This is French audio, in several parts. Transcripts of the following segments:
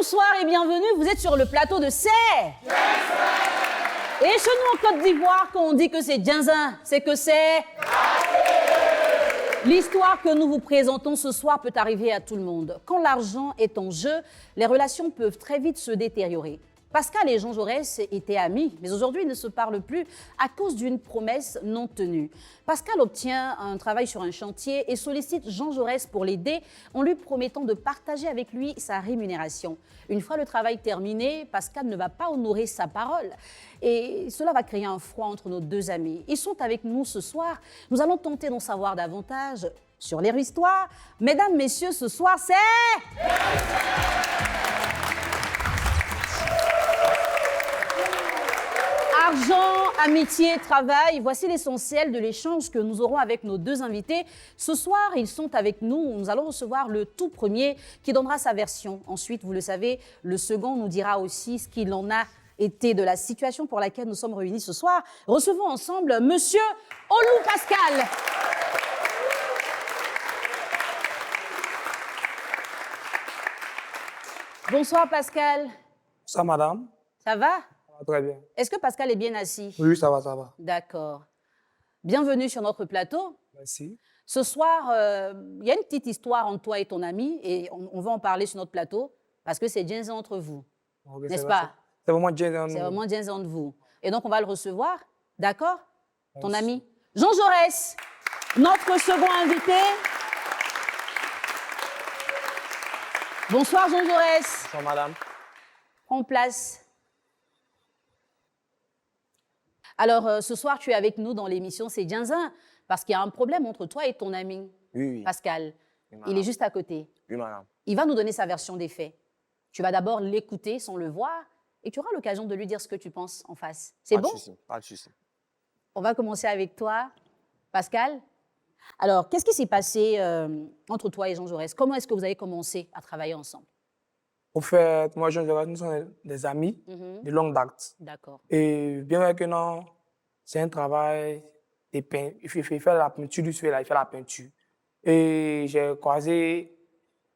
bonsoir et bienvenue, vous êtes sur le plateau de C'est. Et chez nous en Côte d'Ivoire, quand on dit que c'est Djinzin, c'est que c'est... L'histoire que nous vous présentons ce soir peut arriver à tout le monde. Quand l'argent est en jeu, les relations peuvent très vite se détériorer. Pascal et Jean Jaurès étaient amis, mais aujourd'hui ils ne se parlent plus à cause d'une promesse non tenue. Pascal obtient un travail sur un chantier et sollicite Jean Jaurès pour l'aider en lui promettant de partager avec lui sa rémunération. Une fois le travail terminé, Pascal ne va pas honorer sa parole et cela va créer un froid entre nos deux amis. Ils sont avec nous ce soir, nous allons tenter d'en savoir davantage sur leur histoire. Mesdames, messieurs, ce soir c'est... Argent, amitié, travail, voici l'essentiel de l'échange que nous aurons avec nos deux invités. Ce soir, ils sont avec nous. Nous allons recevoir le tout premier qui donnera sa version. Ensuite, vous le savez, le second nous dira aussi ce qu'il en a été de la situation pour laquelle nous sommes réunis ce soir. Recevons ensemble Monsieur Olou Pascal. Bonsoir Pascal. Ça, madame? Ça va? Très bien. Est-ce que Pascal est bien assis? Oui, ça va, ça va. D'accord. Bienvenue sur notre plateau. Merci. Ce soir, il y a une petite histoire entre toi et ton ami et on va en parler sur notre plateau parce que c'est Djinzin entre vous, Okay, n'est-ce pas? C'est vraiment Djinzin. C'est vraiment Djinzin entre vous. Et donc, on va le recevoir, d'accord? Ton ami Jean Jaurès, notre second invité. Bonsoir Jean Jaurès. Bonsoir, madame. Prends place. Alors, ce soir, tu es avec nous dans l'émission C'est Djinzin, parce qu'il y a un problème entre toi et ton ami, Oui. Pascal. Oui, Il est juste à côté. Oui, madame. Il va nous donner sa version des faits. Tu vas d'abord l'écouter sans le voir et tu auras l'occasion de lui dire ce que tu penses en face. C'est bon? Pas de souci. On va commencer avec toi, Pascal. Alors, qu'est-ce qui s'est passé entre toi et Jean Jaurès? Comment est-ce que vous avez commencé à travailler ensemble? Au fait, moi, Jean Jaurès, nous sommes des amis de longue date. D'accord. Et bien maintenant, c'est un travail de peinture. Il fait faire la peinture, lui, il fait la peinture. Et j'ai croisé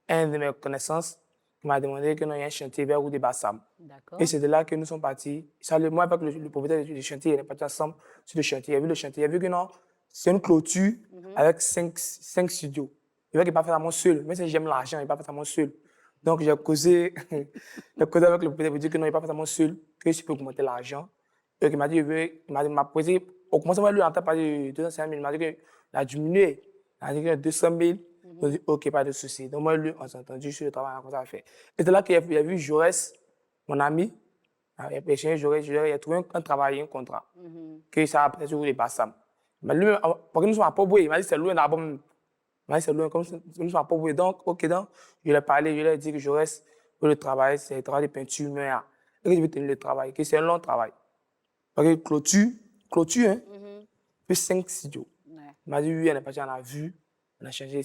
un de mes connaissances qui m'a demandé qu'il y a un chantier vers où des Bassam. D'accord. Et c'est de là que nous sommes partis. Moi, avec le propriétaire du chantier, on est partis ensemble sur le chantier. Il a vu le chantier, il a vu que non, c'est une clôture avec cinq studios. Il veut qu'il ne pas faire ça moi seul. Même si j'aime l'argent, il ne va pas faire ça moi seul. Donc, j'ai causé avec le propriétaire pour dire que non, il ne va pas faire ça moi seul, que je peux augmenter l'argent. Et il m'a dit, il m'a posé, au commencement, lui, en temps, parler de 205 000, il m'a dit qu'il a diminué. Il a dit que 200 000. Je dit, OK, pas de souci. Donc, moi, lui, on s'est entendu sur le travail, on a commencé à faire. Et c'est là qu'il a vu Jaurès, mon ami. Il a échangé Jaurès, il a trouvé un travail, un contrat. Que ça a pris sur les Bassam. Mais lui, parce que nous sommes à Poboué, il m'a dit, c'est loin d'abord. Il m'a dit, c'est loin, comme nous sommes à Poboué. Donc, OK, donc, je lui ai parlé, je lui ai dit que Jaurès, pour le travail, c'est le travail de peinture, mais et que je vais tenir le travail, que c'est un long travail. Parce que clôture, hein, plus 5 studios. Ouais. Il m'a dit, oui, on est parti, on a vu, on a changé,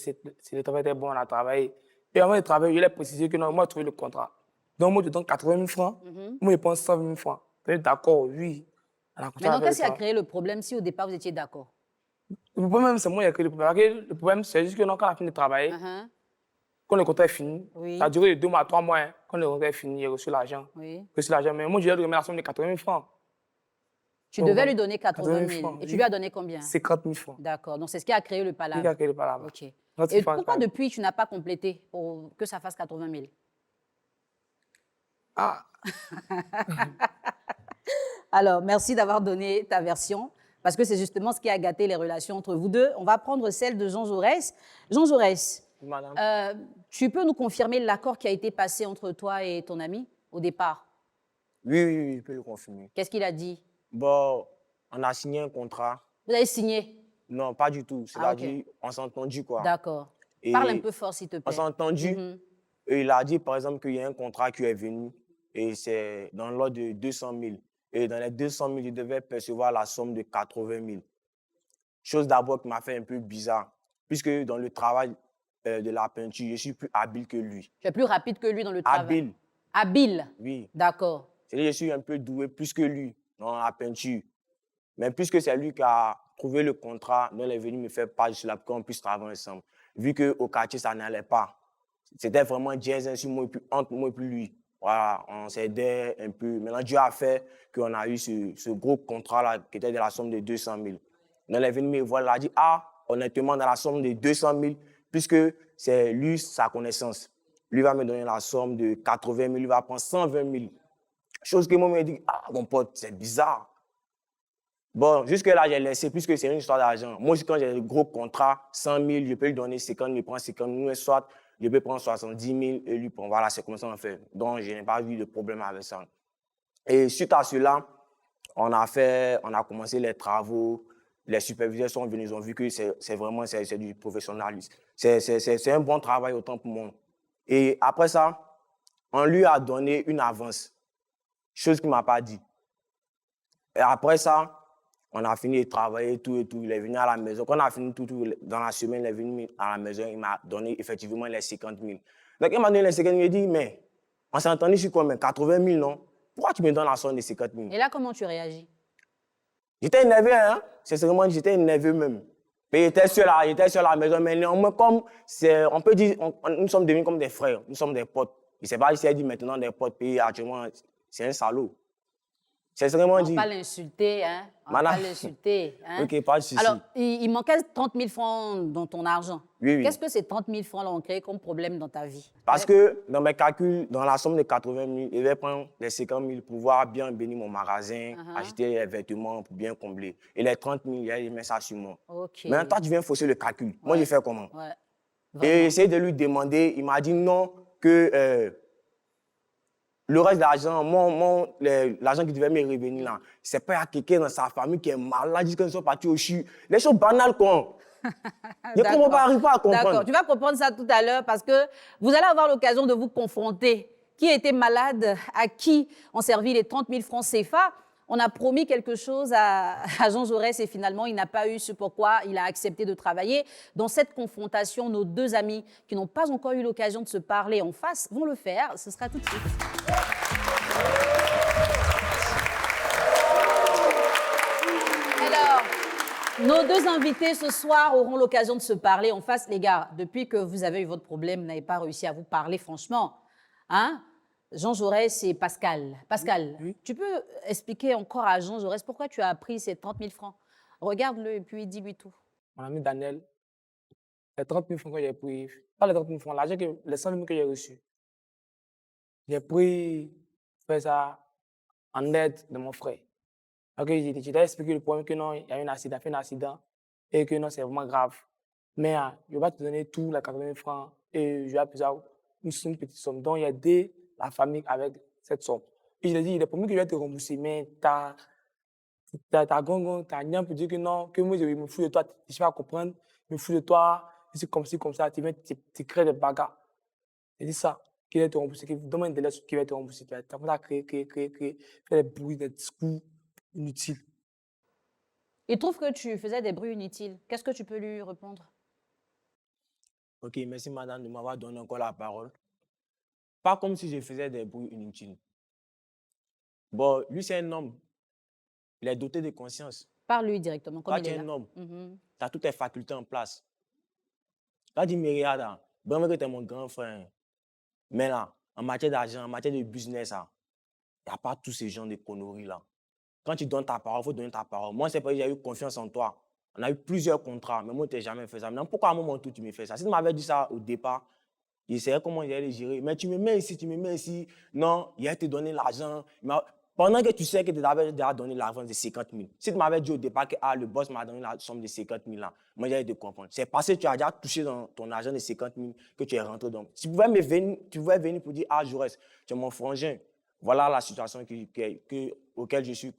le travail était bon, on a travaillé. Et avant de travailler, je lui ai précisé que non, moi, j'ai trouvé le contrat. Donc, moi, je donne 80 000 francs, moi, je pense 100 000 francs. D'accord, oui. Mais donc, qu'est-ce qui a créé le problème si au départ, vous étiez d'accord? Le problème, c'est moi qui ai créé le problème. Le problème, c'est juste que non, quand on a fini de travailler, quand le contrat est fini, ça a duré 2 mois, 3 mois, hein, quand le contrat est fini, j'ai reçu l'argent. Oui. J'ai reçu l'argent, mais moi, je lui ai donné la somme de 80 000 francs. Tu devais lui donner 80 000. Francs, et tu lui as donné combien? 50 000 francs. D'accord. Donc, c'est ce qui a créé le palabre. Ce qui a créé le palabre. OK. Et pourquoi depuis, tu n'as pas complété pour que ça fasse 80 000? Ah. Alors, merci d'avoir donné ta version, parce que c'est justement ce qui a gâté les relations entre vous deux. On va prendre celle de Jean Jaurès. Jean Jaurès, tu peux nous confirmer l'accord qui a été passé entre toi et ton ami au départ? Oui, je peux le confirmer. Qu'est-ce qu'il a dit? Bon, on a signé un contrat. Vous avez signé? Non, pas du tout. C'est-à-dire, on s'est entendu, quoi. D'accord. Parle un peu fort, s'il te plaît. On s'est entendu. Et il a dit, par exemple, qu'il y a un contrat qui est venu et c'est dans l'ordre de 200 000. Et dans les 200 000, il devait percevoir la somme de 80 000. Chose d'abord qui m'a fait un peu bizarre, puisque dans le travail de la peinture, je suis plus habile que lui. Tu es plus rapide que lui dans le travail? Habile. Habile? Oui. D'accord. C'est-à-dire que je suis un peu doué plus que lui dans la peinture. Mais puisque c'est lui qui a trouvé le contrat, il est venu me faire part sur la pour qu'on puisse travailler ensemble. Vu qu'au quartier, ça n'allait pas. C'était vraiment Djinzin sur moi, et puis entre moi et puis lui. Voilà, on s'aidait un peu. Maintenant, Dieu a fait qu'on a eu ce gros contrat-là qui était de la somme de 200 000. Donc, il est venu me voir, il a dit, ah, honnêtement, dans la somme de 200 000, puisque c'est lui, sa connaissance. Lui va me donner la somme de 80 000, il va prendre 120 000. Chose que moi, je me dis, ah, mon pote, c'est bizarre. Bon, jusque-là, j'ai laissé, puisque c'est une histoire d'argent. Moi aussi, quand j'ai un gros contrat, 100 000, je peux lui donner 50 000, il prend 50 000, soit je peux prendre 70 000 et lui prendre. Voilà, c'est comme ça qu'on fait. Donc, je n'ai pas eu de problème avec ça. Et suite à cela, on a commencé les travaux. Les superviseurs sont venus, ils ont vu que c'est vraiment du professionnalisme. C'est un bon travail autant pour moi. Et après ça, on lui a donné une avance, chose qu'il ne m'a pas dit. Et après ça, on a fini de travailler, tout et tout. Il est venu à la maison. Quand on a fini tout, dans la semaine, il est venu à la maison. Il m'a donné effectivement les 50 000. Donc, il m'a donné les 50 000. Il m'a dit, mais on s'est entendu sur combien? 80 000, non? Pourquoi tu me donnes la somme de 50 000? Et là, comment tu réagis? J'étais énervé, hein? C'est vraiment, j'étais énervé même. Mais il était seul à la maison. Mais néanmoins, comme on peut dire, nous sommes devenus comme des frères. Nous sommes des potes. Il ne s'est pas dit maintenant des potes. Puis actuellement, c'est un salaud. C'est vraiment dit. On va pas l'insulter, hein? On va pas l'insulter. Hein? Ok, pas de souci. Alors, il manquait 30 000 francs dans ton argent. Oui, oui. Qu'est-ce que ces 30 000 francs-là ont créé comme problème dans ta vie? Parce que dans mes calculs, dans la somme de 80 000, je vais prendre les 50 000 pour pouvoir bien bénir mon magasin, acheter les vêtements pour bien combler. Et les 30 000, je mets ça sur moi. Ok. Mais toi, tu viens fausser le calcul. Moi, je fais comment? Ouais. Et j'ai essayé de lui demander, il m'a dit non, que le reste de l'argent, l'argent qui devait me revenir là, c'est pas à quelqu'un dans sa famille qui est malade, qui sont partis au CHU. Les choses banales, quoi. Je ne arrive pas à comprendre. D'accord, tu vas comprendre ça tout à l'heure parce que vous allez avoir l'occasion de vous confronter. Qui était malade, à qui ont servi les 30 000 francs CFA? On a promis quelque chose à Jean Jaurès et finalement, il n'a pas eu ce pourquoi il a accepté de travailler. Dans cette confrontation, nos deux amis qui n'ont pas encore eu l'occasion de se parler en face vont le faire. Ce sera tout de suite. Alors, nos deux invités ce soir auront l'occasion de se parler en face. Les gars, depuis que vous avez eu votre problème, vous n'avez pas réussi à vous parler franchement. Hein? Jean Jaurès et Pascal. Pascal, oui. Tu peux expliquer encore à Jean Jaurès pourquoi tu as pris ces 30 000 francs? Regarde-le et puis dis-lui tout. Mon ami Daniel, les 30 000 francs que j'ai pris, pas les 30 000 francs, l'argent, les 100 000 que j'ai reçus, j'ai pris, faire ça en aide de mon frère. Okay, je t'ai expliqué le problème que non, il y a eu un accident, et que non, c'est vraiment grave. Mais je vais te donner tout, les 80 000 francs, et je vais appuyer une petite somme. Donc, il y a aidé la famille avec cette somme. Et je lui ai dit, il est promis que je vais te rembourser, mais t'as gongon, t'as rien pour dire que non, que moi, je me fous de toi, je vais pas comprendre, je me fous de toi, c'est comme ça, tu crées des bagarres. J'ai dit ça, qu'il va te rembourser, qu'il demande un délai qu'il va te rembourser. Tu vas créer, faire des bruits, des discours inutiles. Il trouve que tu faisais des bruits inutiles. Qu'est-ce que tu peux lui répondre? Ok, merci madame de m'avoir donné encore la parole. Pas comme si je faisais des bruits inutiles. Bon, lui, c'est un homme. Il est doté de conscience. Parle-lui directement, comme il est là. Toi, tu es un homme. Tu as toutes tes facultés en place. Là, tu me regardes, bien que tu es mon grand frère. Mais là, en matière d'argent, en matière de business, il n'y a pas tous ces gens de conneries là. Quand tu donnes ta parole, il faut donner ta parole. Moi, c'est parce que j'ai eu confiance en toi. On a eu plusieurs contrats, mais moi, tu n'as jamais fait ça. Maintenant, pourquoi à un moment où tu me fais ça? Si tu m'avais dit ça au départ, je savais comment j'allais les gérer. Mais tu me mets ici. Non, il a te donné l'argent. Pendant que tu sais que tu t'avais déjà donné l'argent de 50 000. Si tu m'avais dit au départ que le boss m'a donné la somme de 50 000 là, moi, j'allais te comprendre. C'est parce que tu as déjà touché dans ton argent de 50 000 que tu es rentré dedans. Si tu pouvais venir pour dire, Jaurès, tu es mon frangin. Voilà la situation auquel je suis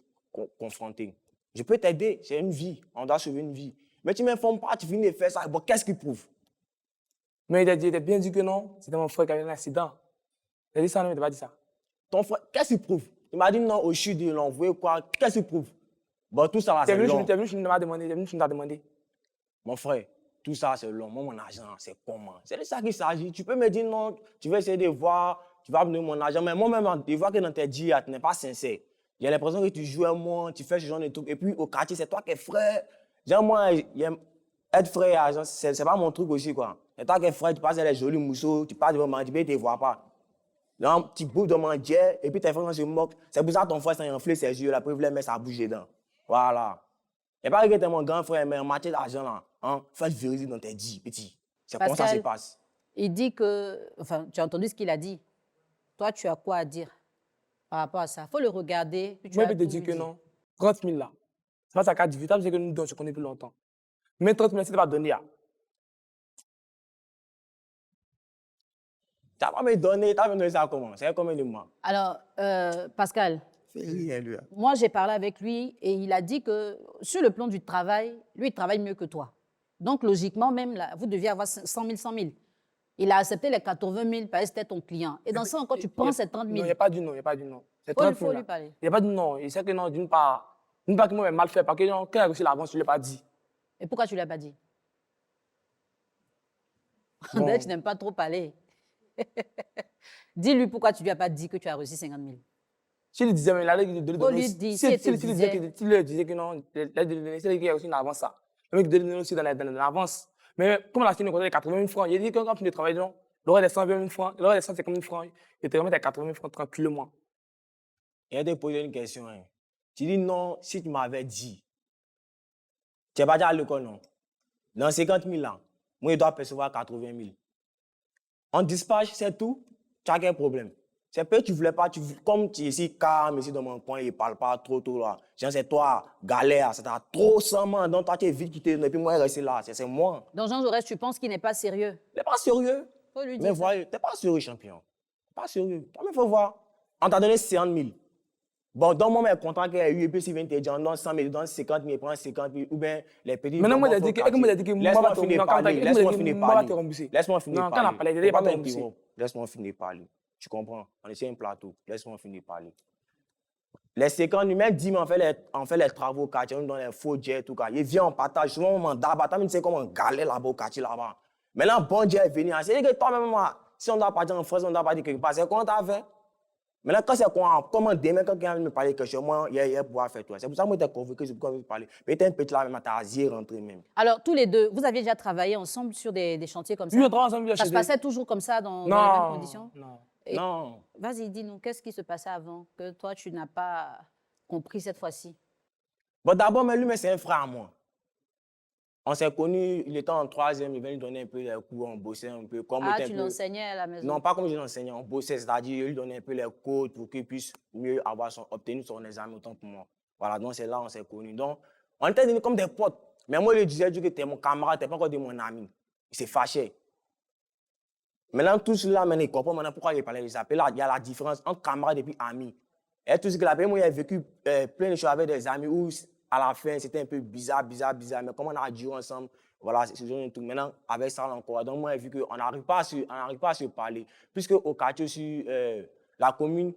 confronté. Je peux t'aider, c'est une vie, on doit sauver une vie. Mais tu ne m'informes pas, tu finis de faire ça. Bon, qu'est-ce qui prouve? Mais il a bien dit que non, c'était mon frère qui a eu un accident. Il a dit ça, non, il n'a pas dit ça. Ton frère, qu'est-ce qu'il prouve? Il m'a dit non, au chute, il l'a envoyé quoi? Qu'est-ce qu'il prouve? Bon, tout ça, c'est long. Tu es venu, tu m'as demandé. Mon frère, tout ça, c'est long. Moi, mon argent, c'est comment? C'est de ça qu'il s'agit. Tu peux me dire non, tu vas essayer de voir, tu vas me donner mon argent. Mais moi-même, je vois que dans tes dires, tu n'es pas sincère. J'ai l'impression que tu joues à moi, tu fais ce genre de trucs. Et puis, au quartier, c'est toi qui es frère. Genre, moi, être frère, c'est pas mon truc aussi, quoi. C'est toi qui es frère, tu passes les jolis mousseaux, tu passes devant moi, tu ne te vois pas. Là, un petit bout de manger, et puis tes frères se moquent. C'est pour ça que ton frère s'est enflé ses yeux, la preuve, il met sa bouche dedans. Voilà. Et pas que t'es mon grand frère, mais en matière d'argent, là, hein, fais vérifier dans tes dits, petit. C'est comme ça que ça se passe. Il dit que, enfin, tu as entendu ce qu'il a dit. Toi, tu as quoi à dire par rapport à ça? Il faut le regarder. Moi, je peux te dire que non. 30 000 là, c'est pas sa carte vitale, c'est que nous, on se connaît plus longtemps. Mais 30 000, c'est pas donné. Tu n'as pas me donné, tu as me donné ça comment? C'est combien de mois? Alors, Pascal, Fais rien, lui. moi, j'ai parlé avec lui et il a dit que sur le plan du travail, lui, il travaille mieux que toi. Donc, logiquement, même là, vous deviez avoir 100 000, 100 000. Il a accepté les 80 000 parce que c'était ton client. Et dans ça, encore, tu penses c'est 30 000. Non, il n'y a pas du non, il n'y a pas du non. C'est Il 30 faut 000. lui parler. Il n'y a pas du non. Il sait que non, d'une part que moi, j'ai mal fait, parce que non, quand il a reçu l'avance, je ne l'ai pas dit. Et pourquoi tu ne l'as pas dit? Bon. D'ailleurs, tu n'aimes pas trop parler. Dis-lui pourquoi tu ne lui as pas dit que tu as reçu 50 000. S'il lui disait, mais il allait donner. Faut lui dire, S'il lui disait que non, c'est lui qui a reçu une avance, ça. Le mec donne aussi dans l'avance. Mais comme la signé le contrat de 80 000 francs, il a dit que quand tu travailles, il aurait des 120 000 francs, il aurait des 150 000 francs, il te remet à 80 000 francs tranquillement. Il a te posé une question. Hein. Tu dis non, si tu m'avais dit, tu n'es pas déjà à l'école, non? Dans 50 000 ans, moi, je dois percevoir 80 000. On dispatch, c'est tout. Tu as quel problème? C'est que tu ne voulais pas, comme tu es ici calme, ici dans mon coin, il ne parle pas trop, là. Genre, c'est toi, galère, c'est trop sans main. Donc, toi, tu es vite quitté, et puis moi, je reste là. C'est moi. Donc, Jean Jaurès, tu penses qu'il n'est pas sérieux? Il n'est pas sérieux. Faut lui dire. Mais voyez, tu n'es pas sérieux, champion. Pas sérieux. Toi, il faut voir. On t'a donné 50 000. Bon, donne-moi mes contrats qu'il y a eu, et puis s'il vient te dire, on donne 100 000, donne 50 000, il prend 50 000, ou bien les petits. Maintenant, moi, il a dit que laisse-moi finir parler. Laisse-moi finir parler. Laisse-moi finir parler. Non, quand on a parlé, il pas pas m'interrompre. Laisse-moi finir parler. Tu comprends? On est sur un plateau. Laisse-moi finir parler. Les 50 000, même 10 000, on fait les travaux au quartier, on donne les faux jets, tout cas. Il vient en partage, souvent on m'en d'abord, tu sais comment on galère là-bas au quartier là-bas. Maintenant, bon Dieu est venu. C'est-à-dire que toi-même, moi, si on doit partir en France, on doit partir quelque part, c'est comment tu as fait? Maintenant, quand c'est comment demain, quand quelqu'un vient me parler quelque chose, moi, il y a pouvoir faire toi. C'est pour ça que moi, je t'ai convoqué, c'est pourquoi je veux parler. Mais tu es un petit là, même, tu as asile rentré même. Alors, tous les deux, vous aviez déjà travaillé ensemble sur des chantiers comme ça? Oui, on travaille ensemble. Ça se passait toujours comme ça dans les mêmes conditions? Non. Et Non. vas-y, dis-nous, qu'est-ce qui se passait avant que toi, tu n'as pas compris cette fois-ci? Bon, d'abord, mais lui, c'est un frère à moi. On s'est connus, il était en 3e, il venait lui donner un peu les cours, on bossait un peu. Comme Ah, tu l'enseignais à la maison? Non, pas comme je l'enseignais, on bossait, c'est-à-dire, il lui donnait un peu les codes pour qu'il puisse mieux obtenir son examen autant pour moi. Voilà, donc c'est là qu'on s'est connus. Donc, on était devenus comme des potes. Mais moi, je lui disais que tu es mon camarade, tu n'es pas encore de mon ami. Il s'est fâché. Maintenant, tout cela, il comprend maintenant pourquoi il parlait de ça. Là, il y a la différence entre camarade et puis ami. Et tout ce qu'il a fait, moi, j'ai vécu plein de choses avec des amis où, à la fin, c'était un peu bizarre. Mais comme on a joué ensemble, voilà, c'est un truc. Maintenant, avec ça encore. Donc, moi, j'ai vu qu'on n'arrive pas à se parler. Puisque au quartier, sur la commune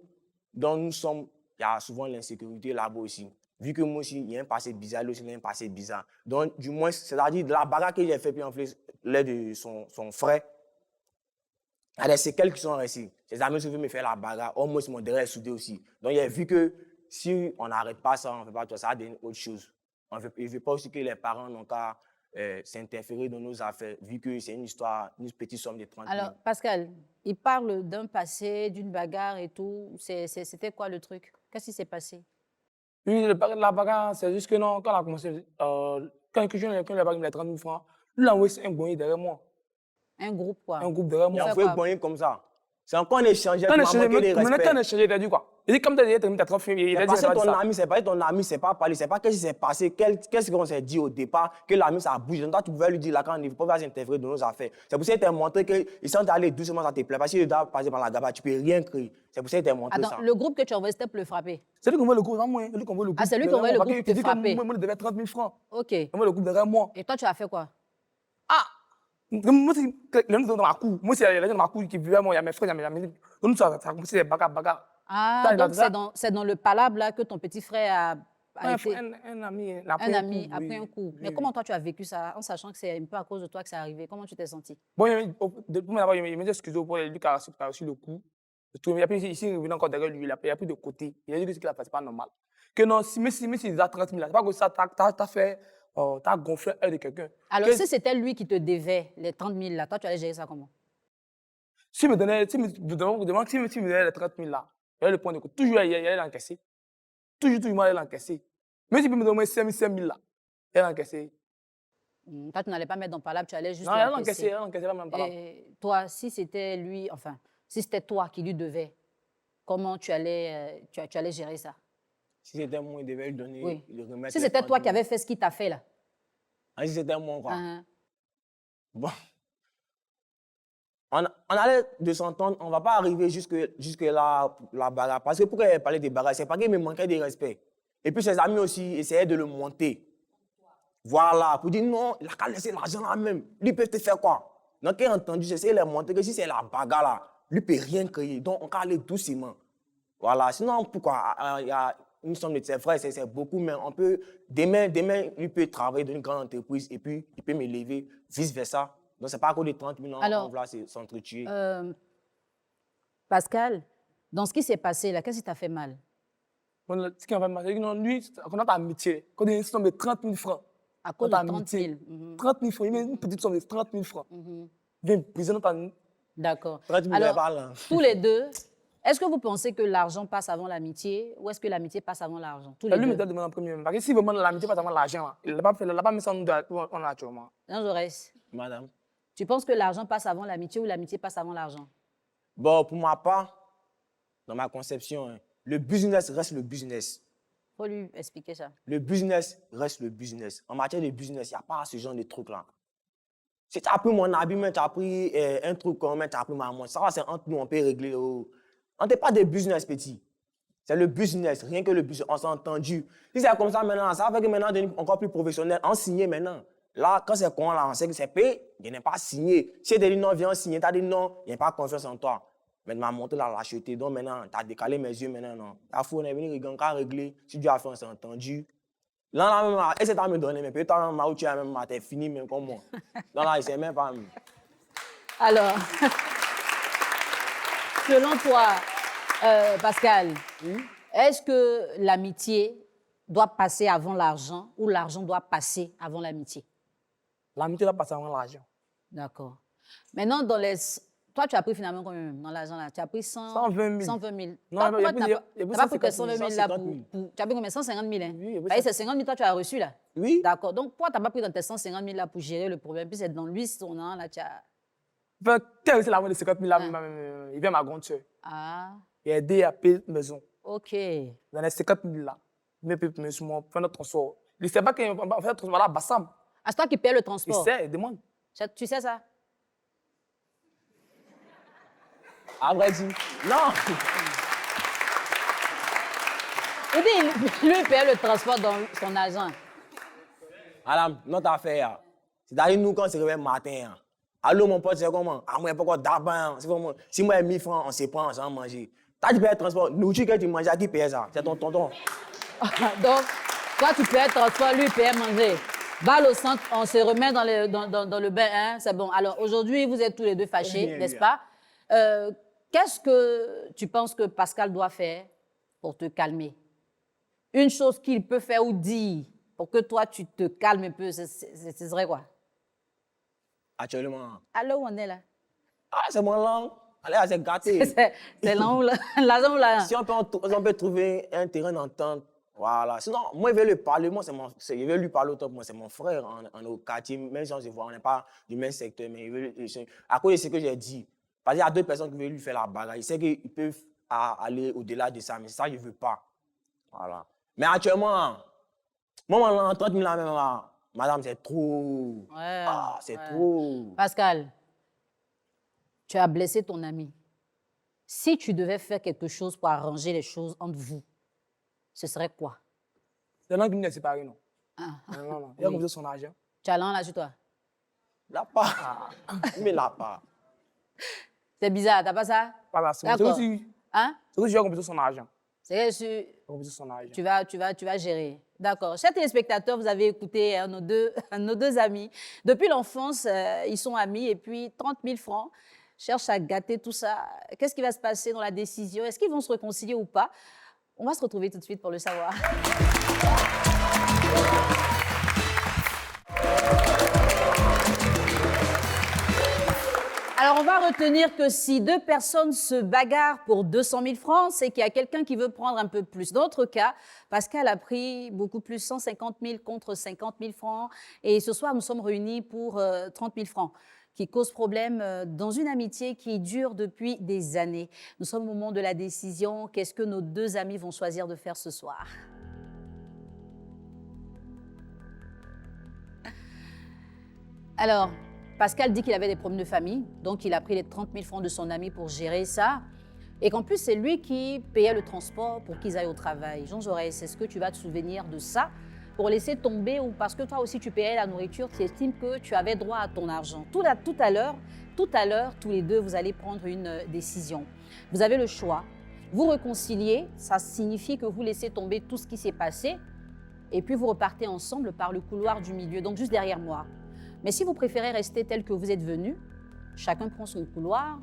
dont nous sommes, il y a souvent l'insécurité là-bas aussi. Vu que moi aussi, il y a un passé bizarre, lui aussi, il y a un passé bizarre. Donc, du moins, c'est-à-dire de la bagarre que j'ai fait, puis en fait, l'aide de son frère, il y a des séquelles qui sont restés. Ses amis se veulent me faire la bagarre. Au moins, mon derrière est soudé aussi. Donc, il a vu que si on n'arrête pas ça, on ne fait pas tout ça, ça va donner autre chose. Il ne veut pas aussi que les parents n'ont qu'à s'interférer dans nos affaires, vu que c'est une histoire, une petite somme de 30 000. Alors, Pascal, il parle d'un passé, d'une bagarre et tout. C'était quoi le truc? Qu'est-ce qui s'est passé? Oui, la bagarre, c'est juste que non, quand on a commencé, quand il a pris les 30 000 francs, lui, il a envoyé un bonnet derrière moi. Un groupe, quoi. Un groupe derrière moi. Il a envoyé un bonnet comme ça. C'est encore un échange. Quand on échangeait, il a dit quoi? Il dit, comme tu as dit, tu as 30 000, il a dit, c'est ton ami, c'est pas ton ami, c'est pas parler, c'est pas qu'est-ce qui s'est passé, qu'est-ce qu'on s'est dit au départ, que l'ami ça bouge. Donc, toi, tu pouvais lui dire là, quand on ne peut pas s'interférer dans nos affaires. C'est pour ça qu'il t'a montré qu'ils sont allés doucement, ça te plaît. Parce que tu dois passer par la gaba, tu peux rien créer. C'est pour ça qu'il t'a montré ça. Attends, le groupe que tu as envoyé, c'était pour le frapper? C'est lui qui envoie le groupe, non, moi. C'est lui qui envoie le groupe. Ah, c'est lui qui envoie le groupe pour te frapper? Moi, je devais 30 000 francs. Ok. Il envoie le groupe derrière moi. Et toi, tu as fait quoi? Ah! Moi, c'est dans ma cour. Moi, c'est dans ma cour qui vivait, moi, il y a mes frères, il y a mes amis. Donc, ça a commencé des bagarres. Ah, donc c'est dans le palabre là que ton petit frère a été... Un ami a pris un coup. Mais comment toi, tu as vécu ça en sachant que c'est un peu à cause de toi que c'est arrivé? Comment tu t'es senti? Bon, il m'a dit excusez pour lui qui a reçu le coup. Et puis ici, il est encore derrière lui, il a pris de côté. Il a dit que ce qu'il a fait, ce n'est pas normal. Que non, mais si il a 30 000, c'est pas que ça, t'as gonflé un de quelqu'un. Alors, si c'était lui qui te devait les 30 000 là, toi, tu allais gérer ça comment? S'il me donnait, s'il me donnait les 30 000 là, il allait le prendre de côté. Toujours, il allait l'encaisser. Toujours, il allait l'encaisser. Même s'il peut me donner 5 000 là, il allait l'encaisser. Toi, tu n'allais pas mettre dans palabre, tu allais juste Non, il allait l'encaisser. l'encaisser, pas même pas. Et toi, si c'était lui, enfin, si c'était toi qui lui devais, comment tu allais gérer ça? Si c'était moi, il devait lui donner, Oui. le remettre. Si les c'était 30 toi qui 000. avais fait ce qu'il t'a fait là. Ah, si c'était moi, quoi. Hein, Bon. On allait de s'entendre, on ne va pas arriver jusque là, la bagarre. Parce que pourquoi il parlait des bagarres? C'est parce qu'il me manquait de respect. Et puis ses amis aussi essayaient de le monter. Voilà, pour dire non, il a qu'à laisser l'argent là même. Lui, il peut te faire quoi? Donc, il a entendu, j'essaie de le monter que si c'est la bagarre là, lui, il ne peut rien créer. Donc, on peut aller doucement. Voilà, sinon, pourquoi? Il y a une somme de ses frères, c'est beaucoup, mais on peut, demain, lui peut travailler dans une grande entreprise et puis il peut m'élever, vice-versa. Donc, ce n'est pas à cause de 30 000 ans, Alors, on va s'entretuer. Pascal, dans ce qui s'est passé là, qu'est-ce qui t'a fait mal? Ce qui m'a fait mal, c'est que non, lui, quand on a amitié, quand il y a une somme de 30 000 francs, À cause de notre 30 000. amitié, 30 000 francs, il met une petite somme de 30 000 francs. Il vient briser notre amitié. D'accord. 30 000 Alors, balles, hein. tous les deux, est-ce que vous pensez que l'argent passe avant l'amitié ou est-ce que l'amitié passe avant l'argent? Tous les Lui, il me deux. doit demander en premier. Parce que si vraiment l'amitié passe avant l'argent, il ne l'a pas mis ça en actuellement. Jean Jaurès, Madame. tu penses que l'argent passe avant l'amitié ou l'amitié passe avant l'argent? Bon, pour ma part, dans ma conception, hein, le business reste le business. Faut lui expliquer ça. Le business reste le business. En matière de business, il n'y a pas ce genre de trucs-là. Si tu as pris mon habit, tu as pris un truc comme tu as pris ma montre, ça va, c'est entre nous, on peut régler. Oh. On n'est pas des business petits. C'est le business, rien que le business. On s'est entendu. Si c'est comme ça maintenant, ça fait que maintenant, on est encore plus professionnel. On signe maintenant. Là, quand c'est con, là, on sait que c'est payé, il n'est pas signé. Si tu as dit non, viens signer, tu as dit non, il n'y a pas confiance en toi. Mais ma montre, là, l'a acheté. Donc maintenant, tu as décalé mes yeux maintenant. Non. La fois, on est venu régler. Si Dieu a fait, on s'est entendu. Là, même, et c'est à me donner, mais peut-être que tu as même t'es fini, même comme moi. Là, il ne sait même pas. Alors, selon toi, Pascal, est-ce que l'amitié doit passer avant l'argent ou l'argent doit passer avant l'amitié? L'amitié doit passer avant l'argent. D'accord. Maintenant, dans les... Toi, tu as pris finalement combien dans l'argent là? Tu as pris 120 000. 120 000. Non, Toi, il y a tu n'as pas pris que 120 000 là pour... Tu as pris combien? 150 000, hein? Oui, Bah, c'est 50 000 toi, tu as reçu là? Oui. D'accord. Donc, toi, tu n'as pas pris dans tes 150 000 là pour gérer le problème. Puis c'est dans lui, son an, là, tu as... Quel c'est l'argent de 50 000 là? Il vient à ma grande soeur. Ah, Il a aidé à payer la maison. ok. Dans les 50 000 là, il vient payer la maison, faire notre transport. Il ne sait pas qu'on va faire notre transport là à Bassam. Ah, c'est toi qui payes le Il transport? sait, il demande. Tu sais ça? À vrai dire, non. Il dit, lui, il paye le transport dans son argent. Madame, notre affaire, c'est-à-dire nous, quand on se réveille le matin, allô, mon pote, c'est comment? Ah, moi, pourquoi d'abord? C'est comment? Si moi, j'ai 1000 francs, on se prend, on s'en manger. T'as du payer le transport, nous, tu que tu manges, qui paye ça? C'est ton tonton. Donc, toi, tu payes le transport, lui, il paye manger. Balle au centre, on se remet dans le bain, hein? C'est bon. Alors, aujourd'hui, vous êtes tous les deux fâchés, Bien, n'est-ce bien. pas? Qu'est-ce que tu penses que Pascal doit faire pour te calmer? Une chose qu'il peut faire ou dire pour que toi, tu te calmes un peu, ce serait quoi? Actuellement. Alors, où on est là? Ah, c'est mon langue. Allez, c'est gâté. C'est là où là? L'argent où là? Si on peut trouver un terrain d'entente, voilà. Sinon, moi, je vais lui parler. Moi, je vais lui parler au top. Moi, c'est mon frère au quartier. Même si on se voit, on n'est pas du même secteur. Mais à cause de ce que j'ai dit, parce qu'il y a deux personnes qui veulent lui faire la bagarre. Il sait qu'ils peuvent aller au-delà de ça. Mais ça, je ne veux pas. Voilà. Mais actuellement, moi, en 30 000 là, même, là, madame, c'est trop. Ouais, Ah, c'est ouais. trop. Pascal, tu as blessé ton ami. Si tu devais faire quelque chose pour arranger les choses entre vous, ce serait quoi? C'est l'un qui nous a séparés, non? Ah. Non. Il a confié son argent. Tu as l'un là sur toi? Là pas. Mais là pas. C'est bizarre, t'as pas ça? Pas la somme. D'accord. C'est Hein? que tu as confié son argent. C'est que Confié son argent. tu vas gérer. D'accord. Chers téléspectateurs, vous avez écouté nos deux amis. Depuis l'enfance, ils sont amis et puis 30 000 francs cherchent à gâter tout ça. Qu'est-ce qui va se passer dans la décision? Est-ce qu'ils vont se réconcilier ou pas? On va se retrouver tout de suite pour le savoir. Alors, Alors, on va retenir que si deux personnes se bagarrent pour 200 000 francs, c'est qu'il y a quelqu'un qui veut prendre un peu plus. Dans notre cas, Pascal a pris beaucoup plus, 150 000 contre 50 000 francs. Et ce soir, nous sommes réunis pour 30 000 francs, qui cause problème dans une amitié qui dure depuis des années. Nous sommes au moment de la décision. Qu'est-ce que nos deux amis vont choisir de faire ce soir? Alors, Pascal dit qu'il avait des problèmes de famille, donc il a pris les 30 000 francs de son ami pour gérer ça. Et qu'en plus, c'est lui qui payait le transport pour qu'ils aillent au travail. Jean Jaurès, est-ce que tu vas te souvenir de ça pour laisser tomber ou parce que toi aussi tu payais la nourriture, tu estimes que tu avais droit à ton argent? Tout à l'heure, tous les deux, vous allez prendre une décision. Vous avez le choix. Vous réconciliez, ça signifie que vous laissez tomber tout ce qui s'est passé et puis vous repartez ensemble par le couloir du milieu, donc juste derrière moi. Mais si vous préférez rester tel que vous êtes venu, chacun prend son couloir,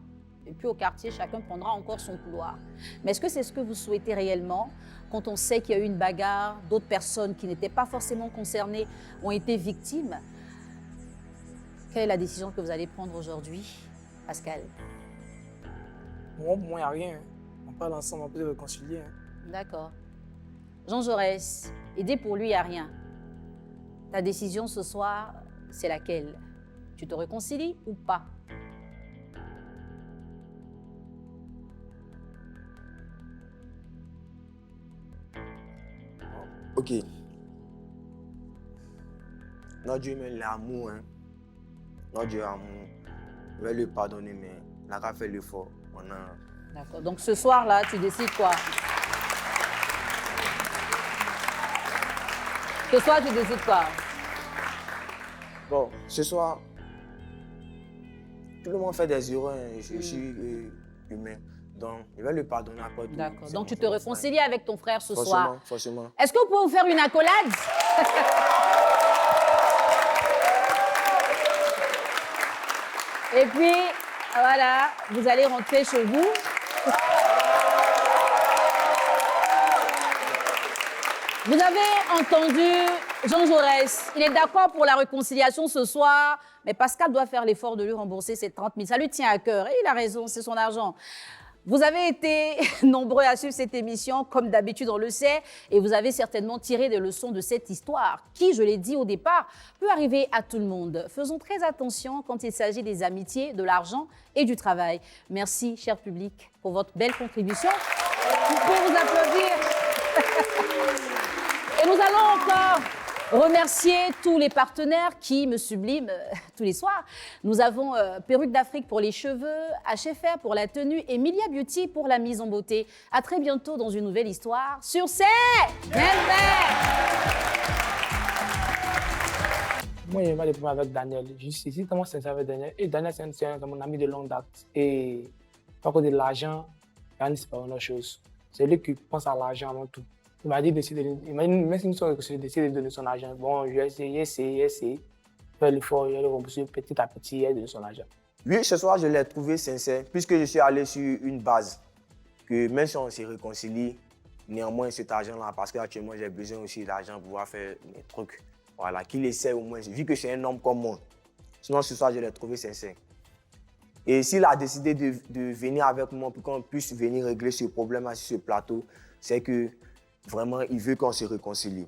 et puis au quartier, chacun prendra encore son couloir. Mais est-ce que c'est ce que vous souhaitez réellement quand on sait qu'il y a eu une bagarre, d'autres personnes qui n'étaient pas forcément concernées ont été victimes? Quelle est la décision que vous allez prendre aujourd'hui, Pascal? Moi, pour moi, il n'y a rien. On parle ensemble, on peut se réconcilier. D'accord. Jean Jaurès, aider pour lui, il n'y a rien. Ta décision ce soir, c'est laquelle? Tu te réconcilies ou pas? Ok. Notre Dieu, mais l'amour, hein. Notre Dieu, l'amour. Je vais lui pardonner, mais il n'a qu'à faire l'effort. D'accord. Donc ce soir-là, tu décides quoi? Ce soir, tu décides quoi? Bon, ce soir, tout le monde fait des erreurs. Hein. Je suis humain. Donc, je vais lui pardonner après tout. D'accord. Donc, tu te réconcilies avec ton frère ce forcément, soir. Forcément. Est-ce que vous pouvez vous faire une accolade? Et puis, voilà, vous allez rentrer chez vous. Vous avez entendu Jean Jaurès. Il est d'accord pour la réconciliation ce soir, mais Pascal doit faire l'effort de lui rembourser ses 30 000. Ça lui tient à cœur. Et il a raison, c'est son argent. Vous avez été nombreux à suivre cette émission, comme d'habitude on le sait, et vous avez certainement tiré des leçons de cette histoire, qui, je l'ai dit au départ, peut arriver à tout le monde. Faisons très attention quand il s'agit des amitiés, de l'argent et du travail. Merci, cher public, pour votre belle contribution. Vous pouvez vous applaudir. Et nous allons encore remercier tous les partenaires qui me subliment tous les soirs. Nous avons Perruque d'Afrique pour les cheveux, HFR pour la tenue et Milia Beauty pour la mise en beauté. À très bientôt dans une nouvelle histoire sur C'est Moi, il n'y a pas de problème avec Daniel. Je suis tellement sincère avec Daniel. Et Daniel, c'est mon ami de longue date. Et par contre, de l'argent, Yannis, c'est pas une autre chose. C'est lui qui pense à l'argent avant tout. Il m'a dit même si nous sommes décidé de donner son argent. Bon, j'ai essayé. Faire l'effort, il a rembourser petit à petit, il a donné son argent. Oui, ce soir, je l'ai trouvé sincère, puisque je suis allé sur une base. Que même si on se réconcilie, néanmoins, cet argent-là, parce qu'actuellement, j'ai besoin aussi d'argent pour pouvoir faire mes trucs. Voilà, qu'il essaie au moins, vu que c'est un homme comme moi. Sinon, ce soir, je l'ai trouvé sincère. Et s'il a décidé de venir avec moi pour qu'on puisse venir régler ce problème sur ce plateau, c'est que vraiment, il veut qu'on se réconcilie.